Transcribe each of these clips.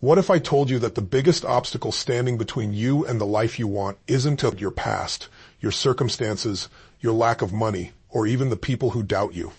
What if I told you that the biggest obstacle standing between you and the life you want isn't your past, your circumstances, your lack of money, or even the people who doubt you?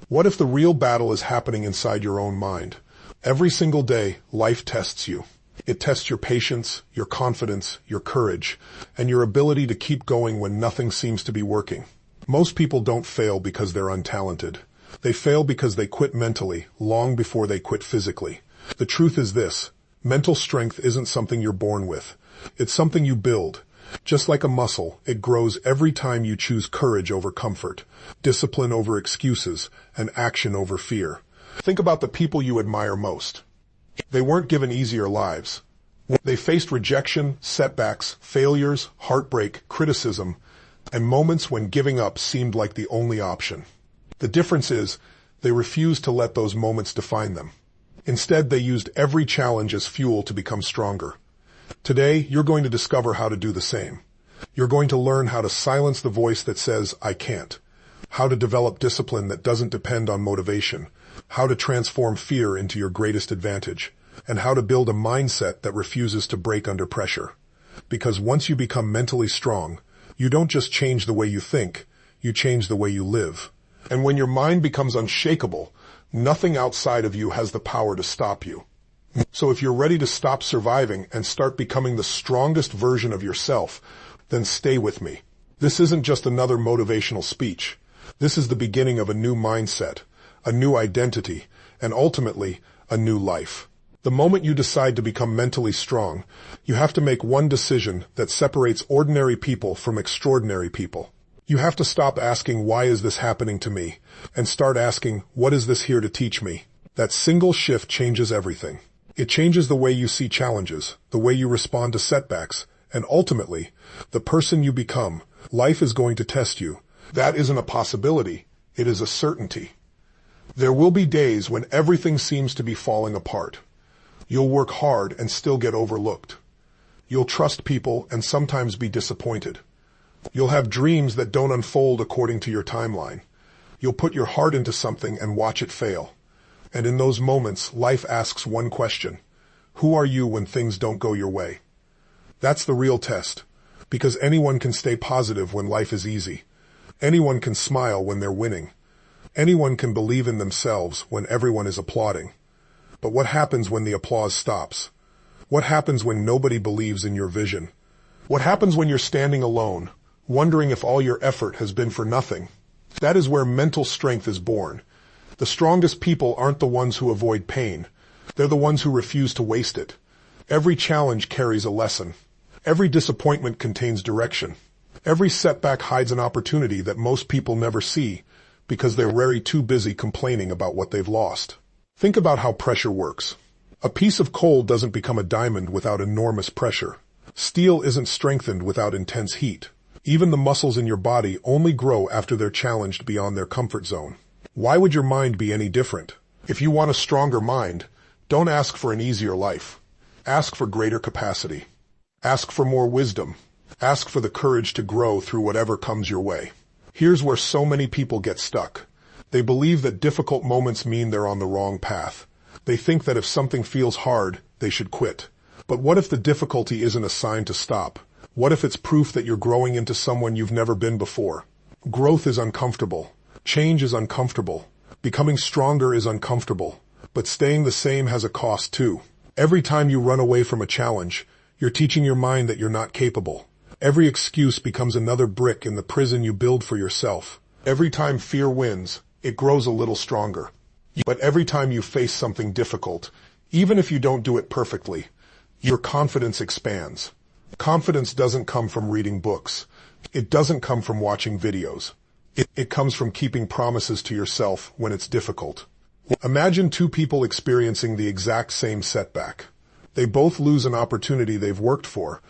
What if the real battle is happening inside your own mind? Every single day, life tests you. It tests your patience, your confidence, your courage, and your ability to keep going when nothing seems to be working. Most people don't fail because they're untalented. They fail because they quit mentally, long before they quit physically. The truth is this: mental strength isn't something you're born with. It's something you build. Just like a muscle, it grows every time you choose courage over comfort, discipline over excuses, and action over fear. Think about the people you admire most. They weren't given easier lives. They faced rejection, setbacks, failures, heartbreak, criticism, and moments when giving up seemed like the only option. The difference is, they refused to let those moments define them. Instead, they used every challenge as fuel to become stronger. Today, you're going to discover how to do the same. You're going to learn how to silence the voice that says, "I can't," how to develop discipline that doesn't depend on motivation, how to transform fear into your greatest advantage, and how to build a mindset that refuses to break under pressure. Because once you become mentally strong, you don't just change the way you think, you change the way you live. And when your mind becomes unshakable, nothing outside of you has the power to stop you. So if you're ready to stop surviving and start becoming the strongest version of yourself, then stay with me. This isn't just another motivational speech. This is the beginning of a new mindset, a new identity, and ultimately, a new life. The moment you decide to become mentally strong, you have to make one decision that separates ordinary people from extraordinary people. You have to stop asking, "Why is this happening to me?" and start asking, "What is this here to teach me?" That single shift changes everything. It changes the way you see challenges, the way you respond to setbacks, and ultimately, the person you become. Life is going to test you. That isn't a possibility. It is a certainty. There will be days when everything seems to be falling apart. You'll work hard and still get overlooked. You'll trust people and sometimes be disappointed. You'll have dreams that don't unfold according to your timeline. You'll put your heart into something and watch it fail. And in those moments, life asks one question: who are you when things don't go your way? That's the real test, because anyone can stay positive when life is easy. Anyone can smile when they're winning. Anyone can believe in themselves when everyone is applauding. But what happens when the applause stops? What happens when nobody believes in your vision? What happens when you're standing alone, wondering if all your effort has been for nothing? That is where mental strength is born. The strongest people aren't the ones who avoid pain. They're the ones who refuse to waste it. Every challenge carries a lesson. Every disappointment contains direction. Every setback hides an opportunity that most people never see because they're very too busy complaining about what they've lost. Think about how pressure works. A piece of coal doesn't become a diamond without enormous pressure. Steel isn't strengthened without intense heat. Even the muscles in your body only grow after they're challenged beyond their comfort zone. Why would your mind be any different? If you want a stronger mind, don't ask for an easier life. Ask for greater capacity. Ask for more wisdom. Ask for the courage to grow through whatever comes your way. Here's where so many people get stuck. They believe that difficult moments mean they're on the wrong path. They think that if something feels hard, they should quit. But what if the difficulty isn't a sign to stop? What if it's proof that you're growing into someone you've never been before? Growth is uncomfortable. Change is uncomfortable. Becoming stronger is uncomfortable. But staying the same has a cost too. Every time you run away from a challenge, you're teaching your mind that you're not capable. Every excuse becomes another brick in the prison you build for yourself. Every time fear wins, it grows a little stronger. But every time you face something difficult, even if you don't do it perfectly, your confidence expands. Confidence doesn't come from reading books. It doesn't come from watching videos. It comes from keeping promises to yourself when it's difficult. Imagine two people experiencing the exact same setback. They both lose an opportunity they've worked for.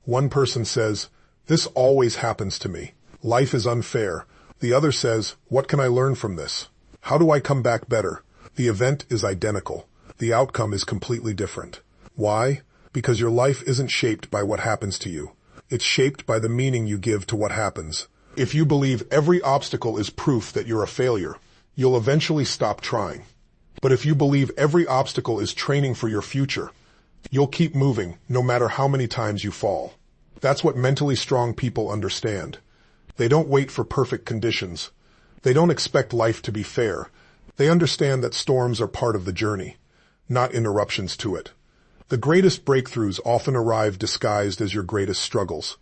One person says, "This always happens to me. Life is unfair." The other says, "What can I learn from this? How do I come back better?" The event is identical. The outcome is completely different. Why? Because your life isn't shaped by what happens to you. It's shaped by the meaning you give to what happens. If you believe every obstacle is proof that you're a failure, you'll eventually stop trying. But if you believe every obstacle is training for your future, You'll keep moving, no matter how many times you fall. That's what mentally strong people understand. They don't wait for perfect conditions. They don't expect life to be fair. They understand that storms are part of the journey, not interruptions to it. The greatest breakthroughs often arrive disguised as your greatest struggles.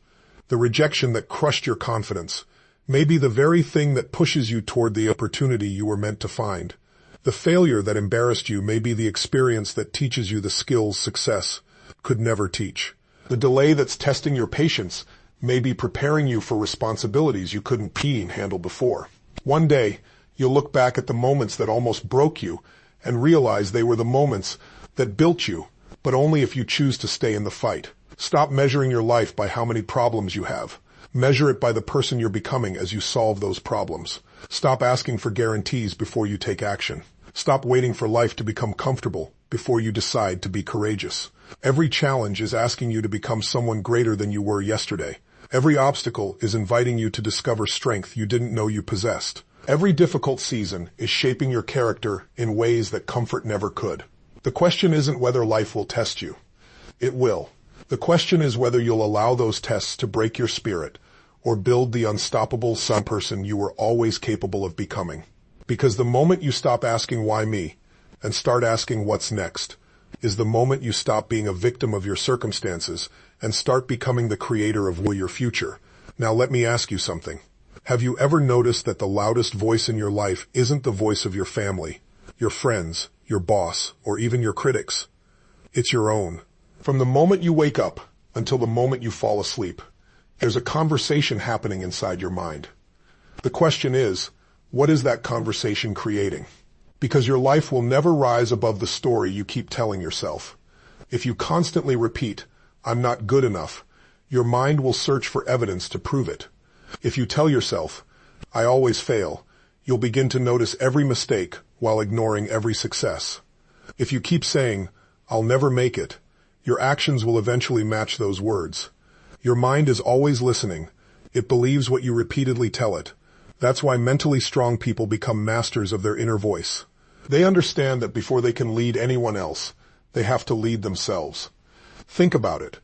The rejection that crushed your confidence may be the very thing that pushes you toward the opportunity you were meant to find. The failure that embarrassed you may be the experience that teaches you the skills success could never teach. The delay that's testing your patience may be preparing you for responsibilities you couldn't handle before. One day, you'll look back at the moments that almost broke you and realize they were the moments that built you, but only if you choose to stay in the fight. Stop measuring your life by how many problems you have. Measure it by the person you're becoming as you solve those problems. Stop asking for guarantees before you take action. Stop waiting for life to become comfortable before you decide to be courageous. Every challenge is asking you to become someone greater than you were yesterday. Every obstacle is inviting you to discover strength you didn't know you possessed. Every difficult season is shaping your character in ways that comfort never could. The question isn't whether life will test you. It will. The question is whether you'll allow those tests to break your spirit or build the unstoppable person you were always capable of becoming. Because the moment you stop asking why me and start asking what's next is the moment you stop being a victim of your circumstances and start becoming the creator of your future. Now let me ask you something. Have you ever noticed that the loudest voice in your life isn't the voice of your family, your friends, your boss, or even your critics? It's your own. From the moment you wake up until the moment you fall asleep, there's a conversation happening inside your mind. The question is, what is that conversation creating? Because your life will never rise above the story you keep telling yourself. If you constantly repeat, "I'm not good enough," your mind will search for evidence to prove it. If you tell yourself, "I always fail," you'll begin to notice every mistake while ignoring every success. If you keep saying, "I'll never make it," your actions will eventually match those words. Your mind is always listening. It believes what you repeatedly tell it. That's why mentally strong people become masters of their inner voice. They understand that before they can lead anyone else, they have to lead themselves. Think about it.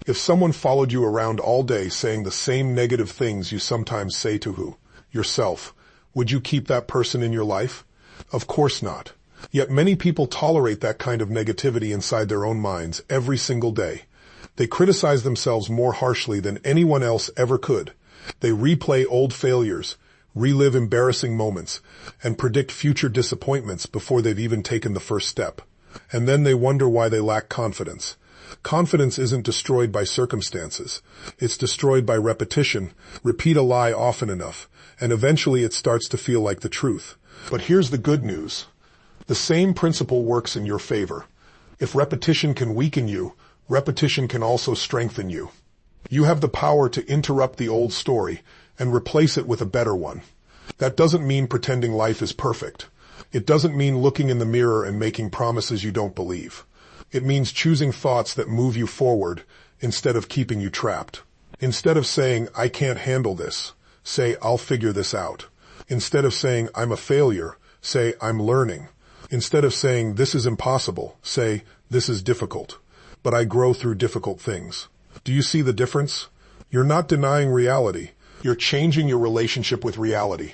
If someone followed you around all day saying the same negative things you sometimes say to yourself, would you keep that person in your life? Of course not. Yet many people tolerate that kind of negativity inside their own minds every single day. They criticize themselves more harshly than anyone else ever could. They replay old failures, relive embarrassing moments, and predict future disappointments before they've even taken the first step. And then they wonder why they lack confidence. Confidence isn't destroyed by circumstances. It's destroyed by repetition. Repeat a lie often enough, and eventually it starts to feel like the truth. But here's the good news. The same principle works in your favor. If repetition can weaken you, repetition can also strengthen you. You have the power to interrupt the old story and replace it with a better one. That doesn't mean pretending life is perfect. It doesn't mean looking in the mirror and making promises you don't believe. It means choosing thoughts that move you forward instead of keeping you trapped. Instead of saying, "I can't handle this," say, "I'll figure this out." Instead of saying, "I'm a failure," say, "I'm learning." Instead of saying, "This is impossible," say, "This is difficult, but I grow through difficult things." Do you see the difference? You're not denying reality. You're changing your relationship with reality.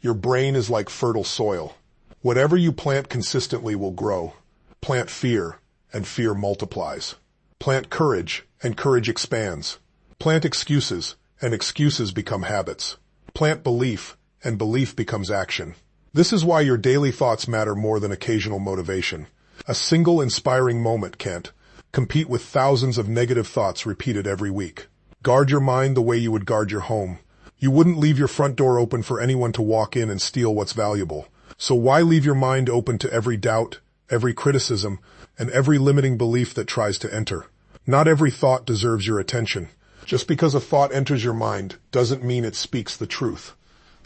Your brain is like fertile soil. Whatever you plant consistently will grow. Plant fear, and fear multiplies. Plant courage, and courage expands. Plant excuses, and excuses become habits. Plant belief, and belief becomes action. This is why your daily thoughts matter more than occasional motivation. A single inspiring moment can't compete with thousands of negative thoughts repeated every week. Guard your mind the way you would guard your home. You wouldn't leave your front door open for anyone to walk in and steal what's valuable. So why leave your mind open to every doubt, every criticism, and every limiting belief that tries to enter? Not every thought deserves your attention. Just because a thought enters your mind doesn't mean it speaks the truth.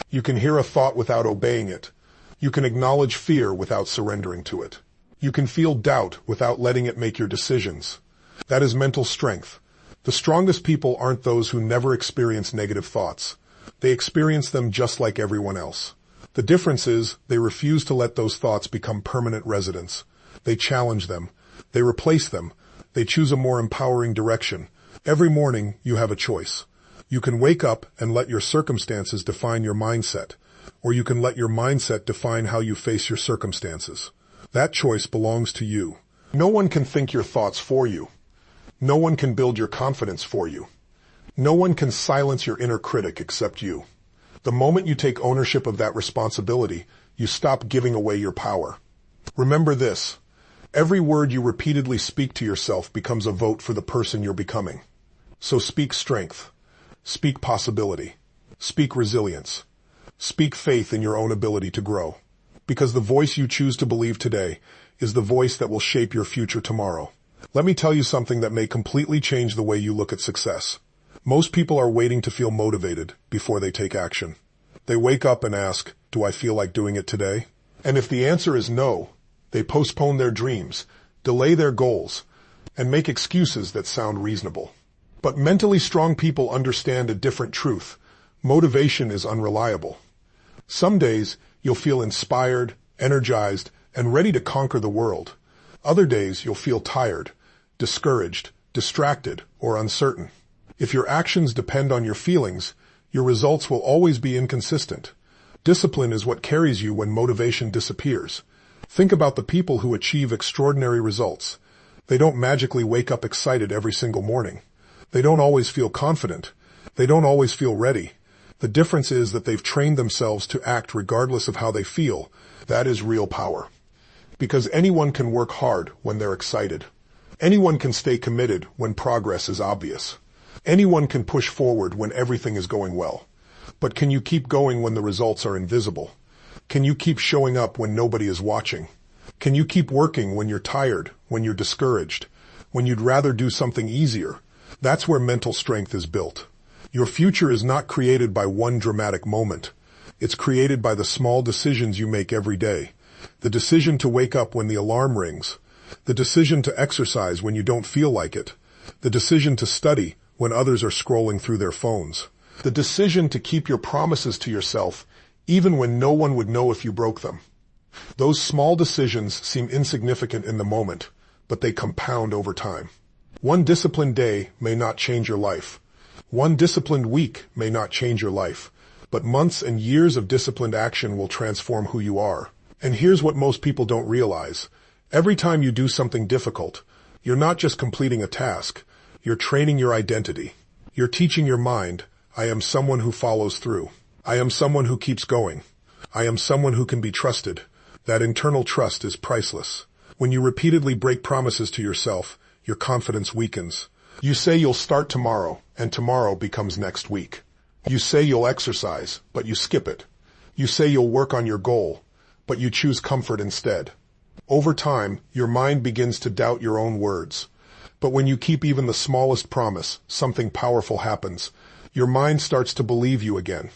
You can hear a thought without obeying it. You can acknowledge fear without surrendering to it. You can feel doubt without letting it make your decisions. That is mental strength. The strongest people aren't those who never experience negative thoughts. They experience them just like everyone else. The difference is they refuse to let those thoughts become permanent residents. They challenge them. They replace them. They choose a more empowering direction. Every morning, you have a choice. You can wake up and let your circumstances define your mindset, or you can let your mindset define how you face your circumstances. That choice belongs to you. No one can think your thoughts for you. No one can build your confidence for you. No one can silence your inner critic except you. The moment you take ownership of that responsibility, you stop giving away your power. Remember this. Every word you repeatedly speak to yourself becomes a vote for the person you're becoming. So speak strength. Speak possibility. Speak resilience. Speak faith in your own ability to grow. Because the voice you choose to believe today is the voice that will shape your future tomorrow. Let me tell you something that may completely change the way you look at success. Most people are waiting to feel motivated before they take action. They wake up and ask, do I feel like doing it today? And if the answer is no, they postpone their dreams, delay their goals, and make excuses that sound reasonable. But mentally strong people understand a different truth. Motivation is unreliable. Some days, you'll feel inspired, energized, and ready to conquer the world. Other days, you'll feel tired, discouraged, distracted, or uncertain. If your actions depend on your feelings, your results will always be inconsistent. Discipline is what carries you when motivation disappears. Think about the people who achieve extraordinary results. They don't magically wake up excited every single morning. They don't always feel confident. They don't always feel ready. The difference is that they've trained themselves to act regardless of how they feel. That is real power. Because anyone can work hard when they're excited. Anyone can stay committed when progress is obvious. Anyone can push forward when everything is going well. But can you keep going when the results are invisible? Can you keep showing up when nobody is watching? Can you keep working when you're tired, when you're discouraged, when you'd rather do something easier? That's where mental strength is built. Your future is not created by one dramatic moment. It's created by the small decisions you make every day. The decision to wake up when the alarm rings. The decision to exercise when you don't feel like it. The decision to study when others are scrolling through their phones. The decision to keep your promises to yourself even when no one would know if you broke them. Those small decisions seem insignificant in the moment, but they compound over time. One disciplined day may not change your life. One disciplined week may not change your life, but months and years of disciplined action will transform who you are. And here's what most people don't realize. Every time you do something difficult, you're not just completing a task, you're training your identity. You're teaching your mind, I am someone who follows through. I am someone who keeps going. I am someone who can be trusted. That internal trust is priceless. When you repeatedly break promises to yourself, your confidence weakens. You say you'll start tomorrow, and tomorrow becomes next week. You say you'll exercise, but you skip it. You say you'll work on your goal, but you choose comfort instead. Over time, your mind begins to doubt your own words. But when you keep even the smallest promise, something powerful happens. Your mind starts to believe you again.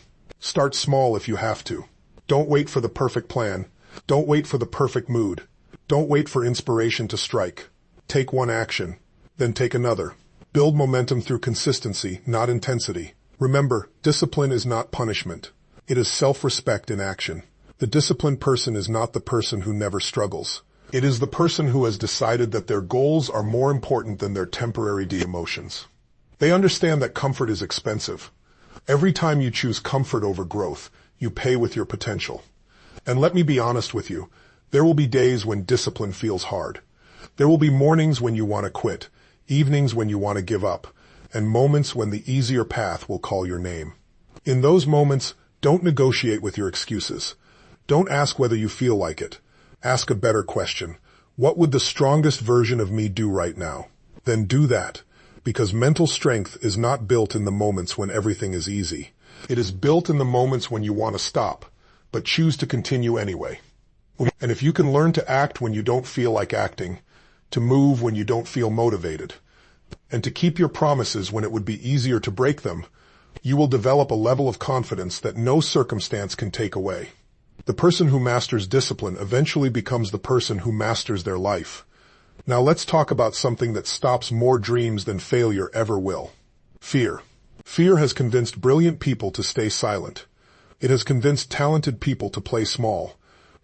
Start small if you have to. Don't wait for the perfect plan. Don't wait for the perfect mood. Don't wait for inspiration to strike. Take one action, then take another. Build momentum through consistency, not intensity. Remember, discipline is not punishment. It is self-respect in action. The disciplined person is not the person who never struggles. It is the person who has decided that their goals are more important than their temporary emotions. They understand that comfort is expensive. Every time you choose comfort over growth, you pay with your potential. And let me be honest with you, there will be days when discipline feels hard. There will be mornings when you want to quit, evenings when you want to give up, and moments when the easier path will call your name. In those moments, don't negotiate with your excuses. Don't ask whether you feel like it. Ask a better question. What would the strongest version of me do right now? Then do that. Because mental strength is not built in the moments when everything is easy. It is built in the moments when you want to stop, but choose to continue anyway. And if you can learn to act when you don't feel like acting, to move when you don't feel motivated, and to keep your promises when it would be easier to break them, you will develop a level of confidence that no circumstance can take away. The person who masters discipline eventually becomes the person who masters their life. Now let's talk about something that stops more dreams than failure ever will. Fear. Fear has convinced brilliant people to stay silent. It has convinced talented people to play small.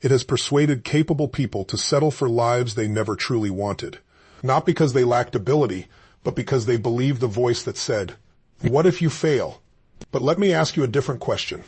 It has persuaded capable people to settle for lives they never truly wanted. Not because they lacked ability, but because they believed the voice that said, "What if you fail?" But let me ask you a different question.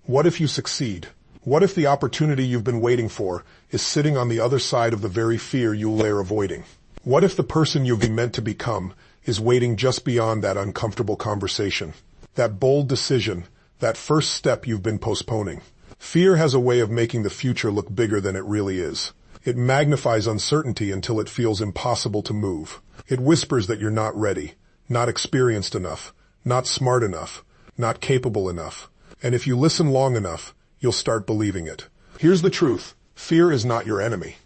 What if you succeed? What if the opportunity you've been waiting for is sitting on the other side of the very fear you lay avoiding? What if the person you've been meant to become is waiting just beyond that uncomfortable conversation, that bold decision, that first step you've been postponing? Fear has a way of making the future look bigger than it really is. It magnifies uncertainty until it feels impossible to move. It whispers that you're not ready, not experienced enough, not smart enough, not capable enough. And if you listen long enough, you'll start believing it. Here's the truth. Fear is not your enemy.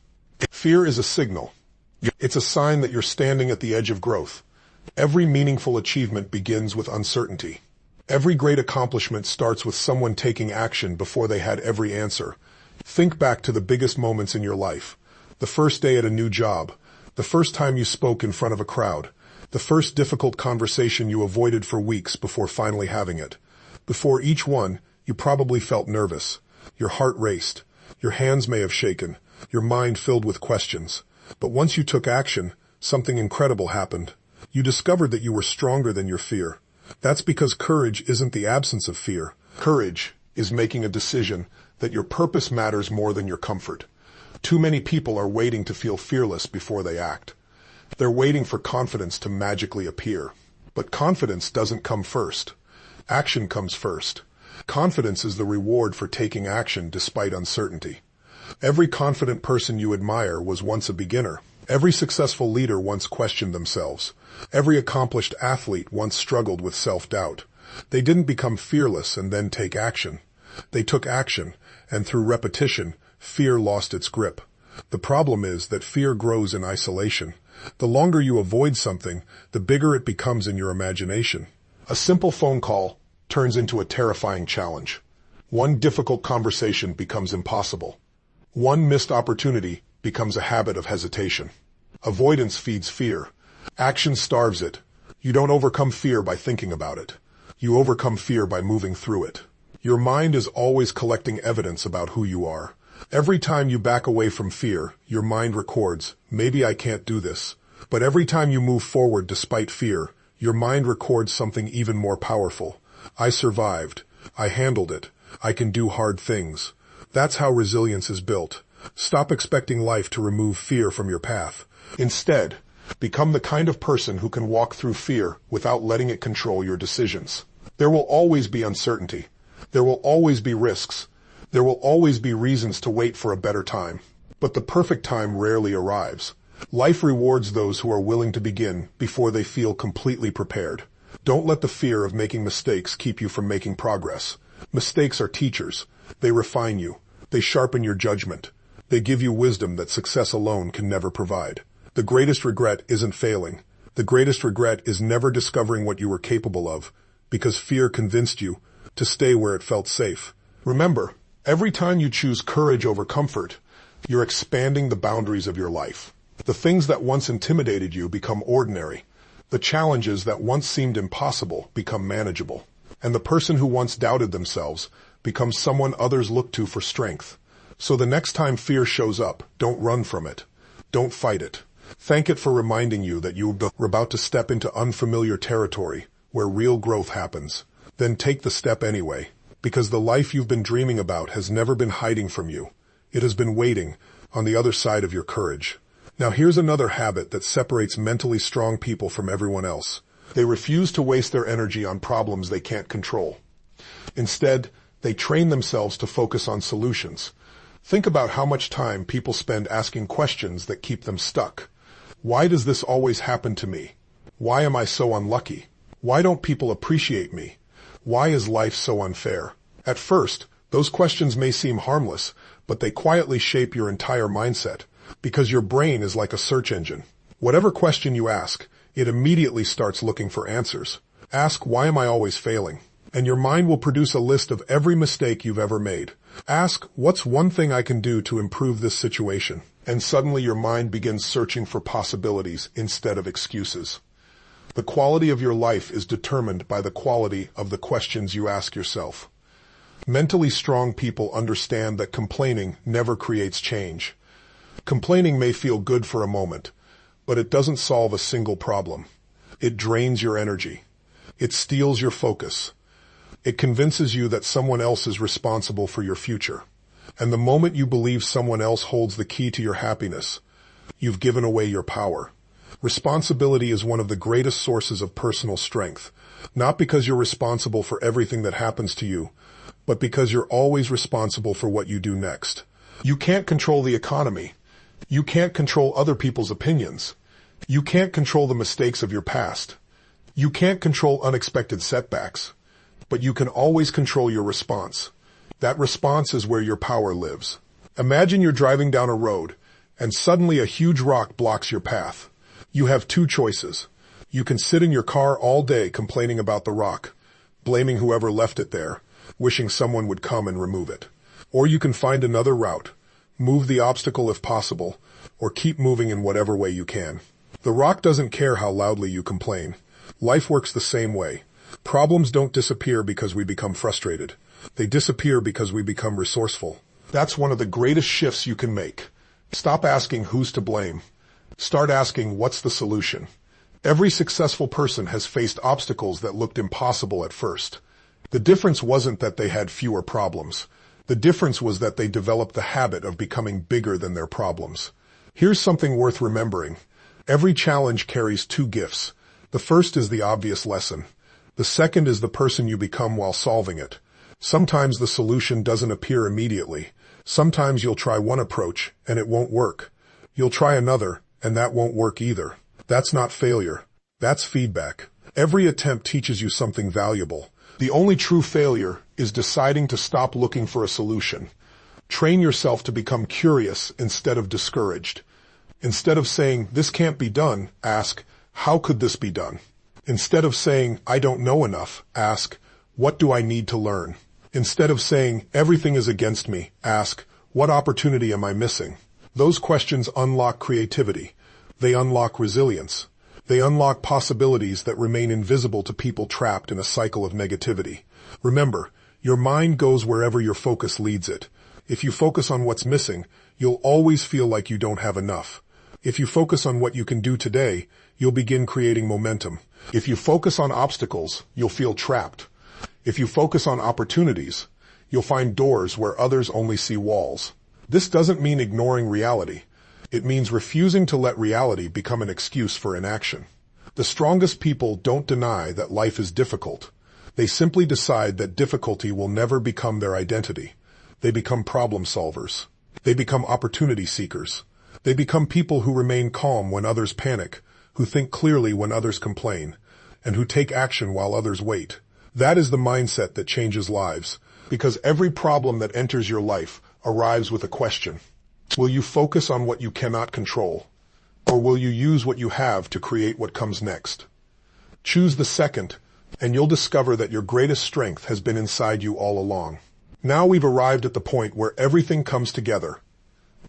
Fear is a signal. It's a sign that you're standing at the edge of growth. Every meaningful achievement begins with uncertainty. Every great accomplishment starts with someone taking action before they had every answer. Think back to the biggest moments in your life. The first day at a new job. The first time you spoke in front of a crowd. The first difficult conversation you avoided for weeks before finally having it. Before each one, you probably felt nervous. Your heart raced. Your hands may have shaken. Your mind filled with questions. But once you took action, something incredible happened. You discovered that you were stronger than your fear. That's because courage isn't the absence of fear. Courage is making a decision that your purpose matters more than your comfort. Too many people are waiting to feel fearless before they act. They're waiting for confidence to magically appear. But confidence doesn't come first. Action comes first. Confidence is the reward for taking action despite uncertainty. Every confident person you admire was once a beginner. Every successful leader once questioned themselves. Every accomplished athlete once struggled with self-doubt. They didn't become fearless and then take action. They took action, and through repetition, fear lost its grip. The problem is that fear grows in isolation. The longer you avoid something, the bigger it becomes in your imagination. A simple phone call turns into a terrifying challenge. One difficult conversation becomes impossible. One missed opportunity becomes a habit of hesitation. Avoidance feeds fear. Action starves it. You don't overcome fear by thinking about it. You overcome fear by moving through it. Your mind is always collecting evidence about who you are. Every time you back away from fear, your mind records, "Maybe I can't do this." But every time you move forward despite fear, your mind records something even more powerful. "I survived. I handled it. I can do hard things." That's how resilience is built. Stop expecting life to remove fear from your path. Instead, become the kind of person who can walk through fear without letting it control your decisions. There will always be uncertainty. There will always be risks. There will always be reasons to wait for a better time. But the perfect time rarely arrives. Life rewards those who are willing to begin before they feel completely prepared. Don't let the fear of making mistakes keep you from making progress. Mistakes are teachers. They refine you. They sharpen your judgment. They give you wisdom that success alone can never provide. The greatest regret isn't failing. The greatest regret is never discovering what you were capable of, because fear convinced you to stay where it felt safe. Remember, every time you choose courage over comfort, you're expanding the boundaries of your life. The things that once intimidated you become ordinary. The challenges that once seemed impossible become manageable. And the person who once doubted themselves becomes someone others look to for strength. So the next time fear shows up, don't run from it. Don't fight it. Thank it for reminding you that you're about to step into unfamiliar territory where real growth happens. Then take the step anyway, because the life you've been dreaming about has never been hiding from you. It has been waiting on the other side of your courage. Now here's another habit that separates mentally strong people from everyone else. They refuse to waste their energy on problems they can't control. Instead, they train themselves to focus on solutions. Think about how much time people spend asking questions that keep them stuck. Why does this always happen to me? Why am I so unlucky? Why don't people appreciate me? Why is life so unfair? At first, those questions may seem harmless, but they quietly shape your entire mindset, because your brain is like a search engine. Whatever question you ask, it immediately starts looking for answers. Ask, "Why am I always failing?" And your mind will produce a list of every mistake you've ever made. Ask, "What's one thing I can do to improve this situation?" And suddenly your mind begins searching for possibilities instead of excuses. The quality of your life is determined by the quality of the questions you ask yourself. Mentally strong people understand that complaining never creates change. Complaining may feel good for a moment, but it doesn't solve a single problem. It drains your energy. It steals your focus. It convinces you that someone else is responsible for your future. And the moment you believe someone else holds the key to your happiness, you've given away your power. Responsibility is one of the greatest sources of personal strength, not because you're responsible for everything that happens to you, but because you're always responsible for what you do next. You can't control the economy. You can't control other people's opinions. You can't control the mistakes of your past. You can't control unexpected setbacks, but you can always control your response. That response is where your power lives. Imagine you're driving down a road, and suddenly a huge rock blocks your path. You have two choices. You can sit in your car all day complaining about the rock, blaming whoever left it there, wishing someone would come and remove it. Or you can find another route, move the obstacle if possible, or keep moving in whatever way you can. The rock doesn't care how loudly you complain. Life works the same way. Problems don't disappear because we become frustrated. They disappear because we become resourceful. That's one of the greatest shifts you can make. Stop asking who's to blame. Start asking what's the solution. Every successful person has faced obstacles that looked impossible at first. The difference wasn't that they had fewer problems. The difference was that they developed the habit of becoming bigger than their problems. Here's something worth remembering. Every challenge carries two gifts. The first is the obvious lesson. The second is the person you become while solving it. Sometimes the solution doesn't appear immediately. Sometimes you'll try one approach and it won't work. You'll try another and that won't work either. That's not failure. That's feedback. Every attempt teaches you something valuable. The only true failure is deciding to stop looking for a solution. Train yourself to become curious instead of discouraged. Instead of saying, this can't be done, ask, how could this be done? Instead of saying, I don't know enough, ask, what do I need to learn? Instead of saying, everything is against me, ask, what opportunity am I missing? Those questions unlock creativity. They unlock resilience. They unlock possibilities that remain invisible to people trapped in a cycle of negativity. Remember, your mind goes wherever your focus leads it. If you focus on what's missing, you'll always feel like you don't have enough. If you focus on what you can do today, you'll begin creating momentum. If you focus on obstacles, you'll feel trapped. If you focus on opportunities, you'll find doors where others only see walls. This doesn't mean ignoring reality. It means refusing to let reality become an excuse for inaction. The strongest people don't deny that life is difficult. They simply decide that difficulty will never become their identity. They become problem solvers. They become opportunity seekers. They become people who remain calm when others panic, who think clearly when others complain, and who take action while others wait. That is the mindset that changes lives, because every problem that enters your life arrives with a question. Will you focus on what you cannot control, or will you use what you have to create what comes next? Choose the second, and you'll discover that your greatest strength has been inside you all along. Now we've arrived at the point where everything comes together.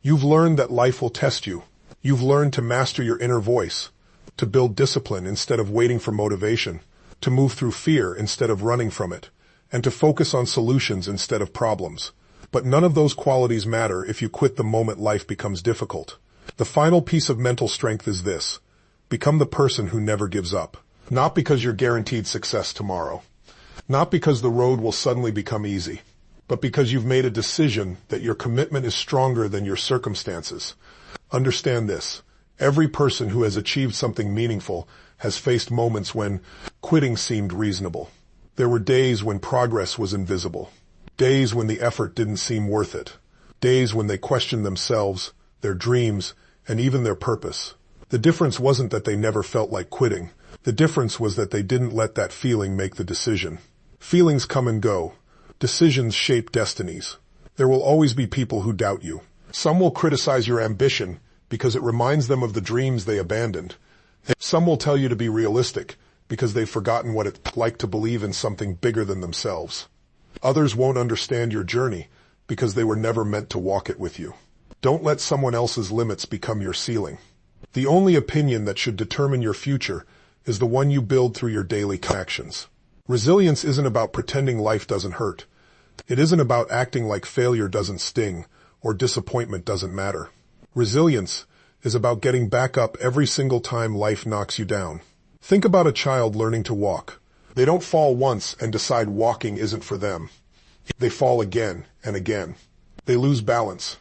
You've learned that life will test you. You've learned to master your inner voice, to build discipline instead of waiting for motivation, to move through fear instead of running from it, and to focus on solutions instead of problems. But none of those qualities matter if you quit the moment life becomes difficult. The final piece of mental strength is this: become the person who never gives up. Not because you're guaranteed success tomorrow. Not because the road will suddenly become easy. But because you've made a decision that your commitment is stronger than your circumstances. Understand this. Every person who has achieved something meaningful has faced moments when quitting seemed reasonable. There were days when progress was invisible. Days when the effort didn't seem worth it. Days when they questioned themselves, their dreams, and even their purpose. The difference wasn't that they never felt like quitting. The difference was that they didn't let that feeling make the decision. Feelings come and go. Decisions shape destinies. There will always be people who doubt you. Some will criticize your ambition because it reminds them of the dreams they abandoned. Some will tell you to be realistic because they've forgotten what it's like to believe in something bigger than themselves. Others won't understand your journey because they were never meant to walk it with you. Don't let someone else's limits become your ceiling. The only opinion that should determine your future is the one you build through your daily actions. Resilience isn't about pretending life doesn't hurt. It isn't about acting like failure doesn't sting or disappointment doesn't matter. Resilience is about getting back up every single time life knocks you down. Think about a child learning to walk. They don't fall once and decide walking isn't for them. They fall again and again. They lose balance.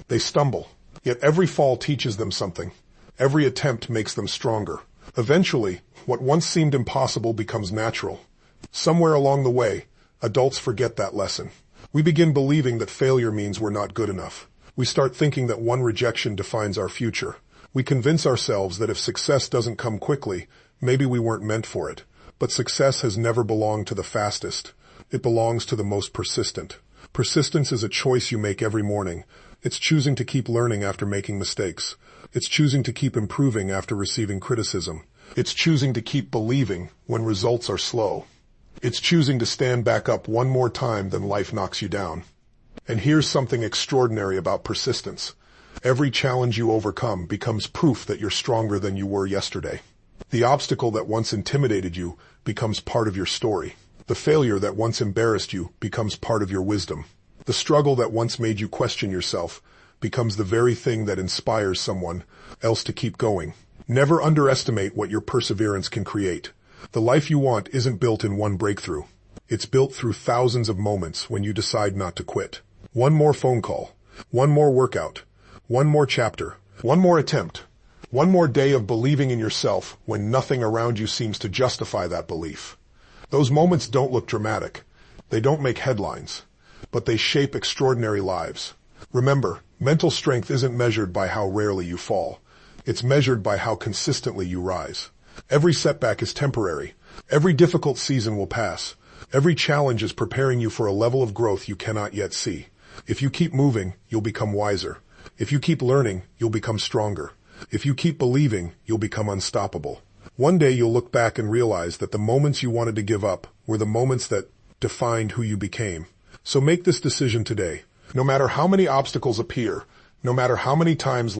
They stumble. Yet every fall teaches them something. Every attempt makes them stronger. Eventually, what once seemed impossible becomes natural. Somewhere along the way, adults forget that lesson. We begin believing that failure means we're not good enough. We start thinking that one rejection defines our future. We convince ourselves that if success doesn't come quickly, maybe we weren't meant for it. But success has never belonged to the fastest. It belongs to the most persistent. Persistence is a choice you make every morning. It's choosing to keep learning after making mistakes. It's choosing to keep improving after receiving criticism. It's choosing to keep believing when results are slow. It's choosing to stand back up one more time than life knocks you down. And here's something extraordinary about persistence. Every challenge you overcome becomes proof that you're stronger than you were yesterday. The obstacle that once intimidated you becomes part of your story. The failure that once embarrassed you becomes part of your wisdom. The struggle that once made you question yourself becomes the very thing that inspires someone else to keep going. Never underestimate what your perseverance can create. The life you want isn't built in one breakthrough. It's built through thousands of moments when you decide not to quit. One more phone call, one more workout, one more chapter, one more attempt, one more day of believing in yourself when nothing around you seems to justify that belief. Those moments don't look dramatic. They don't make headlines, but they shape extraordinary lives. Remember, mental strength isn't measured by how rarely you fall. It's measured by how consistently you rise. Every setback is temporary. Every difficult season will pass. Every challenge is preparing you for a level of growth you cannot yet see. If you keep moving, you'll become wiser. If you keep learning, you'll become stronger. If you keep believing, you'll become unstoppable. One day you'll look back and realize that the moments you wanted to give up were the moments that defined who you became. So make this decision today. No matter how many obstacles appear, no matter how many times